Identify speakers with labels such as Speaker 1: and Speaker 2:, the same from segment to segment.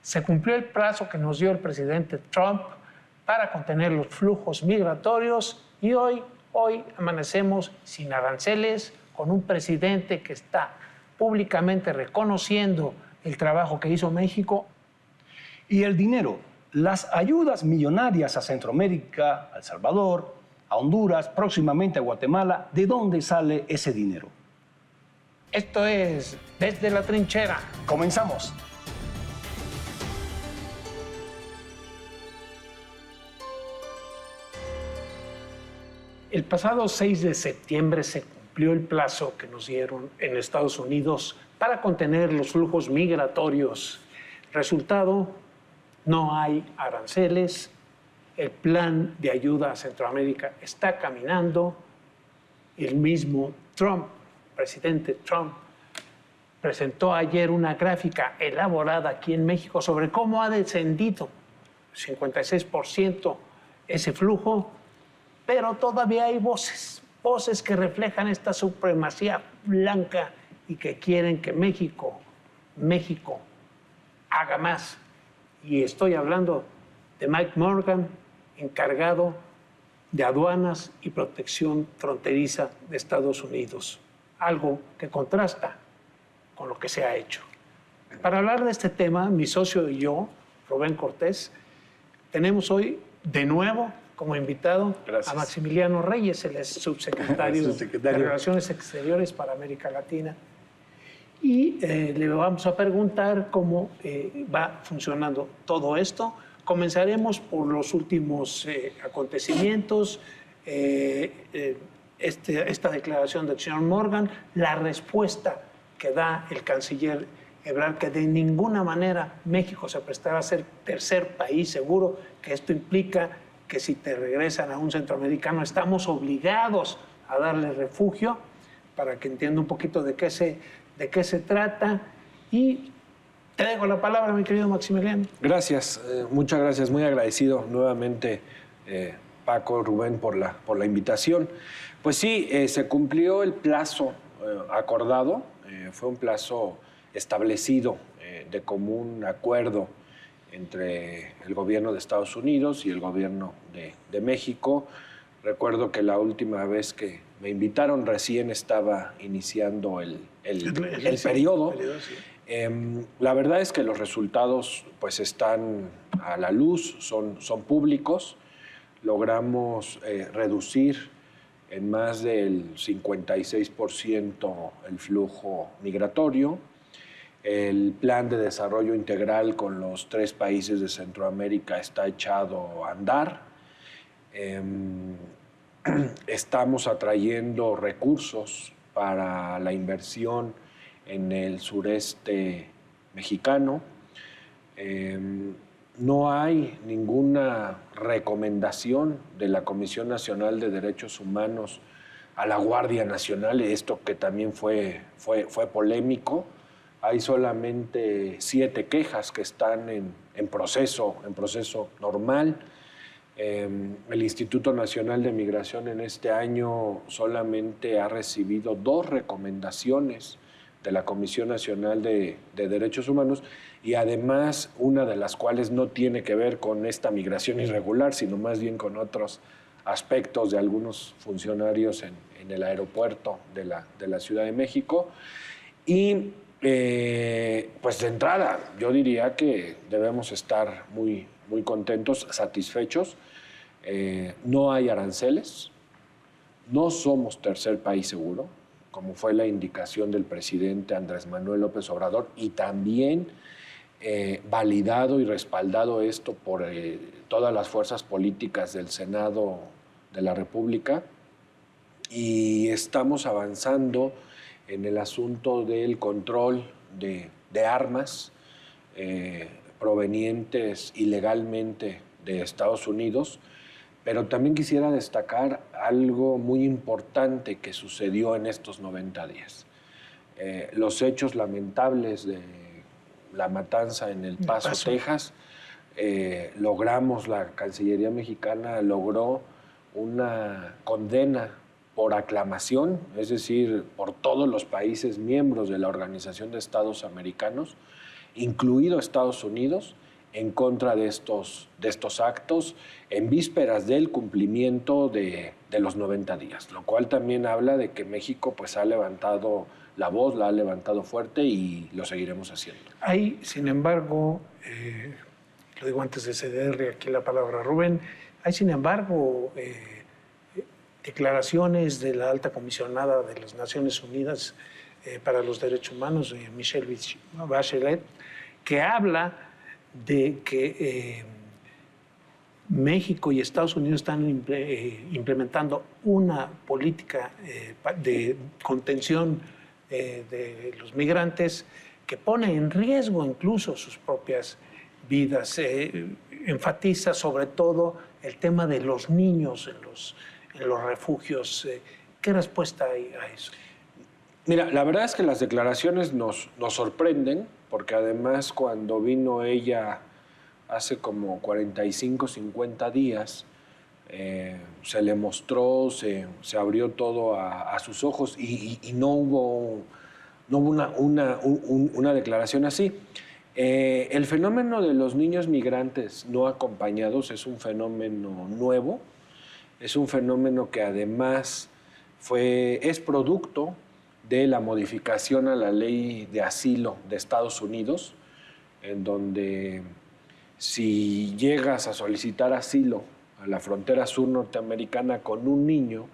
Speaker 1: Se cumplió el plazo que nos dio el presidente Trump para contener los flujos migratorios y hoy amanecemos sin aranceles, con un presidente que está públicamente reconociendo el trabajo que hizo México.
Speaker 2: Y el dinero, las ayudas millonarias a Centroamérica, a El Salvador, a Honduras, próximamente a Guatemala, ¿de dónde sale ese dinero?
Speaker 1: Esto es Desde la Trinchera.
Speaker 2: Comenzamos.
Speaker 1: El pasado 6 de septiembre se cumplió el plazo que nos dieron en Estados Unidos para contener los flujos migratorios. Resultado, no hay aranceles, el plan de ayuda a Centroamérica está caminando. El mismo Trump, presidente Trump, presentó ayer una gráfica elaborada aquí en México sobre cómo ha descendido 56% ese flujo, pero todavía hay voces que reflejan esta supremacía blanca y que quieren que México haga más. Y estoy hablando de Mike Morgan, encargado de aduanas y protección fronteriza de Estados Unidos, algo que contrasta con lo que se ha hecho. Para hablar de este tema, mi socio y yo, Rubén Cortés, tenemos hoy de nuevo como invitado a Maximiliano Reyes, el subsecretario de Relaciones Exteriores para América Latina. Y le vamos a preguntar cómo va funcionando todo esto. Comenzaremos por los últimos acontecimientos, esta declaración del señor Morgan, la respuesta que da el canciller Ebrard, que de ninguna manera México se prestará a ser tercer país seguro, que esto implica que si te regresan a un centroamericano estamos obligados a darle refugio, para que entienda un poquito de qué se trata. Y te dejo la palabra, mi querido Maximiliano.
Speaker 3: Gracias, muchas gracias. Muy agradecido nuevamente, Paco, Rubén, por la invitación. Pues sí, se cumplió el plazo acordado, fue un plazo establecido de común acuerdo entre el gobierno de Estados Unidos y el gobierno de México. Recuerdo que la última vez que me invitaron recién estaba iniciando el periodo. Sí. La verdad es que los resultados pues están a la luz, son públicos. Logramos reducir en más del 56% el flujo migratorio. El plan de desarrollo integral con los 3 países de Centroamérica está echado a andar. Estamos atrayendo recursos para la inversión en el sureste mexicano. No hay ninguna recomendación de la Comisión Nacional de Derechos Humanos a la Guardia Nacional, esto que también fue polémico. Hay solamente 7 quejas que están en proceso normal. El Instituto Nacional de Migración en este año solamente ha recibido 2 recomendaciones de la Comisión Nacional de Derechos Humanos, y además una de las cuales no tiene que ver con esta migración irregular, sino más bien con otros aspectos de algunos funcionarios en el aeropuerto de la Ciudad de México. Y pues de entrada yo diría que debemos estar muy contentos, satisfechos. No hay aranceles, no somos tercer país seguro, como fue la indicación del presidente Andrés Manuel López Obrador, y también validado y respaldado esto por todas las fuerzas políticas del Senado de la República. Y estamos avanzando en el asunto del control de armas provenientes ilegalmente de Estados Unidos, pero también quisiera destacar algo muy importante que sucedió en estos 90 días. Los hechos lamentables de la matanza en El Paso, Texas, la Cancillería mexicana logró una condena por aclamación, es decir, por todos los países miembros de la Organización de Estados Americanos, incluido Estados Unidos, en contra de estos actos en vísperas del cumplimiento de los 90 días, lo cual también habla de que México pues ha levantado la voz, la ha levantado fuerte y lo seguiremos haciendo.
Speaker 1: Hay, sin embargo, lo digo antes de cederle aquí la palabra a Rubén, hay, sin embargo, declaraciones de la alta comisionada de las Naciones Unidas para los Derechos Humanos, Michelle Bachelet, que habla de que México y Estados Unidos están implementando una política de contención de los migrantes que pone en riesgo incluso sus propias vidas. Enfatiza sobre todo el tema de los niños en los refugios. ¿Qué respuesta hay a eso?
Speaker 3: Mira, la verdad es que las declaraciones nos sorprenden, porque además cuando vino ella hace como 45, 50 días, se le mostró, se abrió todo a sus ojos y no hubo una declaración así. El fenómeno de los niños migrantes no acompañados es un fenómeno nuevo, es un fenómeno que además es producto de la modificación a la ley de asilo de Estados Unidos, en donde si llegas a solicitar asilo a la frontera sur norteamericana con un niño,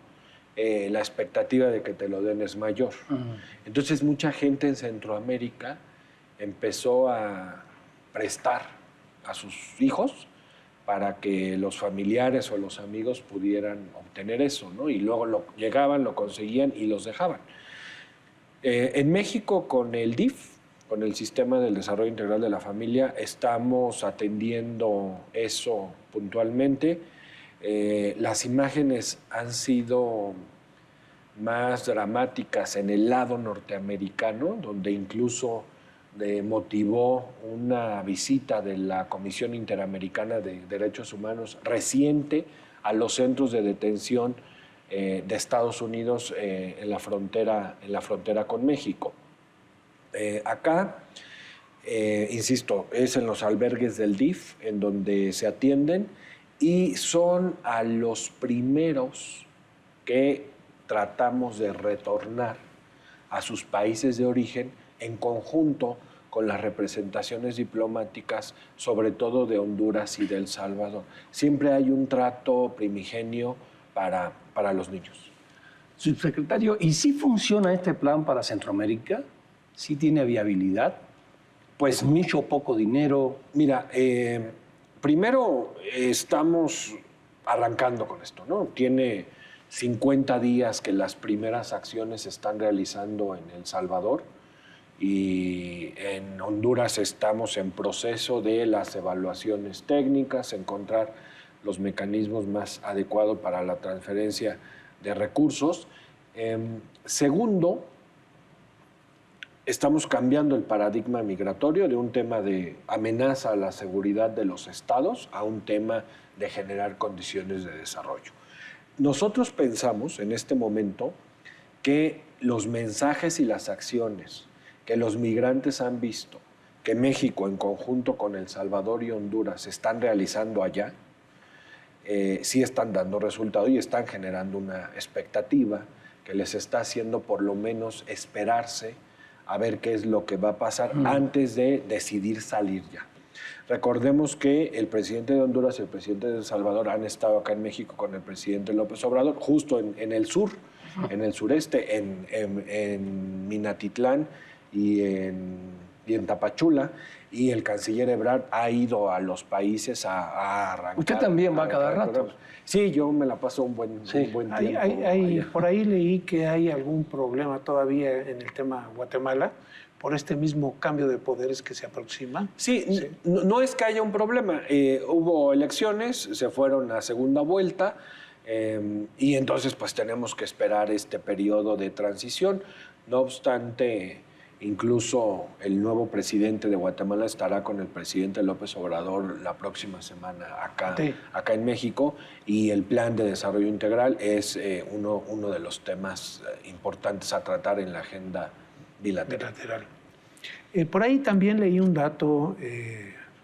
Speaker 3: la expectativa de que te lo den es mayor. Entonces mucha gente en Centroamérica empezó a prestar a sus hijos para que los familiares o los amigos pudieran obtener eso, ¿no? Y luego llegaban, lo conseguían y los dejaban. En México, con el DIF, con el Sistema del Desarrollo Integral de la Familia, estamos atendiendo eso puntualmente. Las imágenes han sido más dramáticas en el lado norteamericano, donde incluso motivó una visita de la Comisión Interamericana de Derechos Humanos reciente a los centros de detención de Estados Unidos en la frontera con México. Acá, insisto, es en los albergues del DIF en donde se atienden y son a los primeros que tratamos de retornar a sus países de origen en conjunto con las representaciones diplomáticas, sobre todo de Honduras y de El Salvador. Siempre hay un trato primigenio para los niños.
Speaker 2: Subsecretario, ¿y si funciona este plan para Centroamérica? ¿Sí tiene viabilidad? Pues mucho o poco dinero.
Speaker 3: Mira, primero estamos arrancando con esto, ¿no? Tiene 50 días que las primeras acciones se están realizando en El Salvador y en Honduras estamos en proceso de las evaluaciones técnicas, encontrar los mecanismos más adecuados para la transferencia de recursos. Segundo, estamos cambiando el paradigma migratorio de un tema de amenaza a la seguridad de los estados a un tema de generar condiciones de desarrollo. Nosotros pensamos en este momento que los mensajes y las acciones que los migrantes han visto que México en conjunto con El Salvador y Honduras están realizando allá, sí están dando resultado y están generando una expectativa que les está haciendo por lo menos esperarse a ver qué es lo que va a pasar antes de decidir salir ya. Recordemos que el presidente de Honduras y el presidente de El Salvador han estado acá en México con el presidente López Obrador, justo en el sur, en el sureste, en Minatitlán y en Tapachula, y el canciller Ebrard ha ido a los países a arrancar.
Speaker 2: ¿Usted también va cada rato?
Speaker 3: Sí, yo me la paso un buen tiempo.
Speaker 1: Por ahí leí que hay algún problema todavía en el tema Guatemala por este mismo cambio de poderes que se aproxima.
Speaker 3: Sí. No es que haya un problema. Hubo elecciones, se fueron a segunda vuelta y entonces pues tenemos que esperar este periodo de transición. No obstante, incluso el nuevo presidente de Guatemala estará con el presidente López Obrador la próxima semana acá en México, y el plan de desarrollo integral es uno de los temas importantes a tratar en la agenda bilateral.
Speaker 1: Por ahí también leí un dato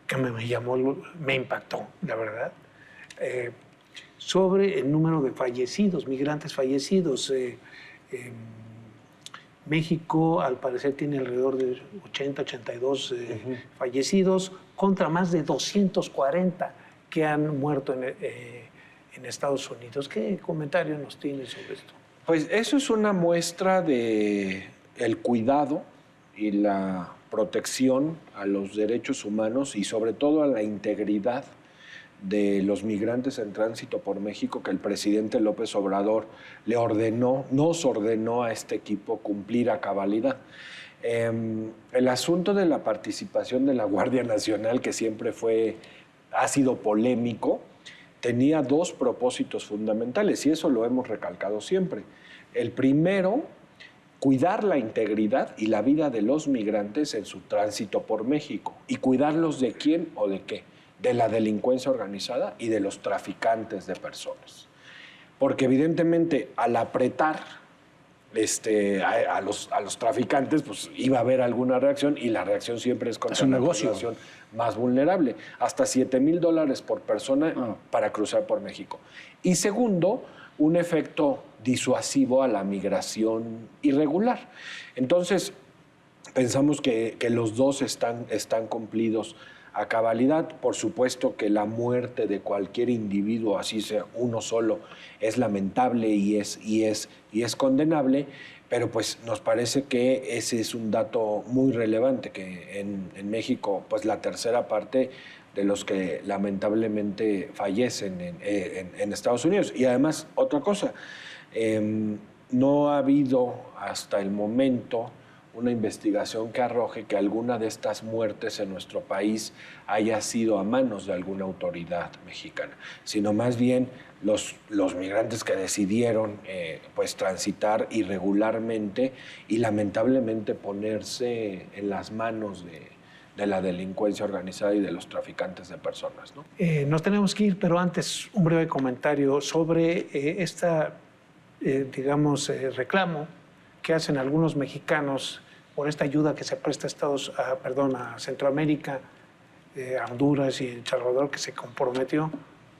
Speaker 1: que me impactó, la verdad, sobre el número de fallecidos, migrantes fallecidos. México, al parecer, tiene alrededor de 82 fallecidos, contra más de 240 que han muerto en Estados Unidos. ¿Qué comentario nos tienes sobre esto?
Speaker 3: Pues eso es una muestra de el cuidado y la protección a los derechos humanos y sobre todo a la integridad de los migrantes en tránsito por México que el presidente López Obrador nos ordenó a este equipo cumplir a cabalidad. El asunto de la participación de la Guardia Nacional, que siempre ha sido polémico, tenía dos propósitos fundamentales y eso lo hemos recalcado siempre. El primero, cuidar la integridad y la vida de los migrantes en su tránsito por México. ¿Y cuidarlos de quién o de qué? De la delincuencia organizada y de los traficantes de personas. Porque evidentemente al apretar a los traficantes, pues iba a haber alguna reacción y la reacción siempre es contra la población más vulnerable. Hasta $7,000 por persona para cruzar por México. Y segundo, un efecto disuasivo a la migración irregular. Entonces, pensamos que los dos están cumplidos a cabalidad. Por supuesto que la muerte de cualquier individuo, así sea uno solo, es lamentable y es condenable, pero pues nos parece que ese es un dato muy relevante, que en México pues la tercera parte de los que lamentablemente fallecen en Estados Unidos. Y además, otra cosa, no ha habido hasta el momento una investigación que arroje que alguna de estas muertes en nuestro país haya sido a manos de alguna autoridad mexicana, sino más bien los migrantes que decidieron pues transitar irregularmente y lamentablemente ponerse en las manos de la delincuencia organizada y de los traficantes de personas, ¿no?
Speaker 1: Nos tenemos que ir, pero antes un breve comentario sobre reclamo que hacen algunos mexicanos por esta ayuda que se presta a Centroamérica, a Honduras y El Salvador, que se comprometió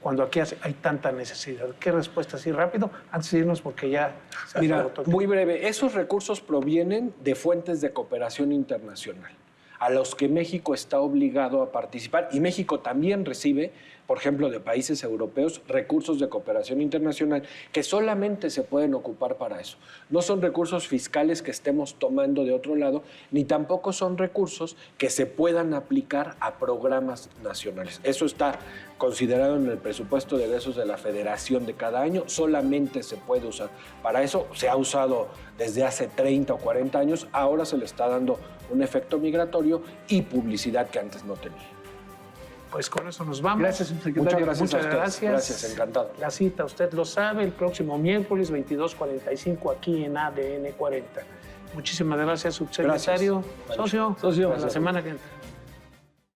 Speaker 1: cuando aquí hay tanta necesidad. ¿Qué respuesta así rápido? Antes de irnos, porque ya se
Speaker 3: Mira, muy breve. Esos recursos provienen de fuentes de cooperación internacional a los que México está obligado a participar, y México también recibe, por ejemplo, de países europeos, recursos de cooperación internacional que solamente se pueden ocupar para eso. No son recursos fiscales que estemos tomando de otro lado, ni tampoco son recursos que se puedan aplicar a programas nacionales. Eso está considerado en el presupuesto de egresos de la Federación de cada año, solamente se puede usar para eso. Se ha usado desde hace 30 o 40 años, ahora se le está dando un efecto migratorio y publicidad que antes no tenía.
Speaker 1: Pues con eso nos vamos.
Speaker 2: Gracias, secretario.
Speaker 3: Muchas gracias
Speaker 1: Muchas
Speaker 3: a ustedes.
Speaker 1: gracias.
Speaker 3: Gracias, encantado.
Speaker 1: La cita, usted lo sabe, el próximo miércoles 22:45 aquí en ADN 40. Muchísimas gracias, subsecretario.
Speaker 3: Gracias.
Speaker 1: Socio,
Speaker 2: Socio.
Speaker 1: hasta la semana que entra.